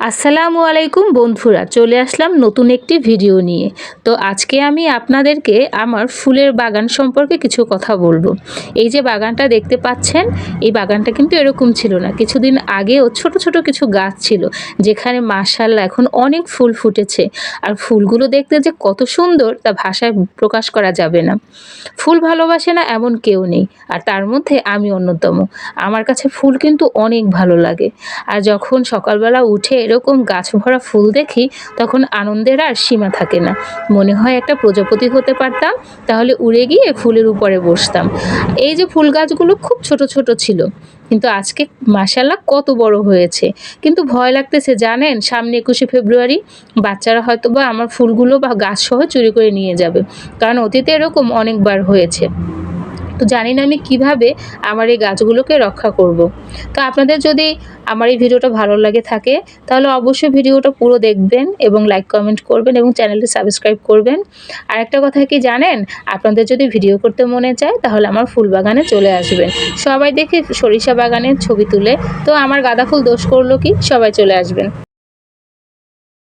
আসসালামু আলাইকুম বন্ধুরা, চলে আসলাম নতুন একটি ভিডিও নিয়ে। তো আজকে আমি আপনাদেরকে আমার ফুলের বাগান সম্পর্কে কিছু কথা বলবো। এই যে বাগানটা দেখতে পাচ্ছেন, এই বাগানটা কিন্তু এরকম ছিল না। কিছুদিন আগেও ছোট ছোট কিছু গাছ ছিল, যেখানে মাশাআল্লাহ এখন অনেক ফুল ফুটেছে। আর ফুলগুলো দেখতে যে কত সুন্দর তা ভাষায় প্রকাশ করা যাবে না। ফুল ভালোবাসে না এমন কেউ নেই, আর তার মধ্যে আমি অন্যতম। আমার কাছে ফুল কিন্তু অনেক ভালো লাগে। আর যখন সকালবেলা উঠে এরকম গাছ ভরা ফুল দেখি, তখন আনন্দের আর সীমা থাকে না। মনে হয় একটা প্রজাপতি হতে পারতাম, তাহলে উড়ে গিয়ে ফুলের উপরে বসতাম। এই যে ফুল গাছগুলো খুব ছোট ছোট ছিল, কিন্তু আজকে মাশাআল্লাহ কত বড় হয়েছে। কিন্তু ভয় লাগতেছে জানেন, সামনে 21শে ফেব্রুয়ারি, বাচ্চারা হয়তো বা আমার ফুলগুলো বা গাছ সহ চুরি করে নিয়ে যাবে। কারণ অতীতে এরকম অনেকবার হয়েছে। তো জানি না আমি কিভাবে আমার এই গাছগুলোকে রক্ষা করব। তো আপনাদের যদি আমার এই ভিডিওটা ভালো লাগে থাকে, তাহলে অবশ্যই ভিডিওটা পুরো দেখবেন এবং লাইক কমেন্ট করবেন এবং চ্যানেলটি সাবস্ক্রাইব করবেন। আর একটা কথা কি জানেন, আপনাদের যদি ভিডিও করতে মনে চায় তাহলে আমার ফুল বাগানে চলে আসবেন। সবাই দেখে সরিষা বাগানের ছবি তুলে, তো আমার গাঁদা ফুল দোষ করলো কি, সবাই চলে আসবেন।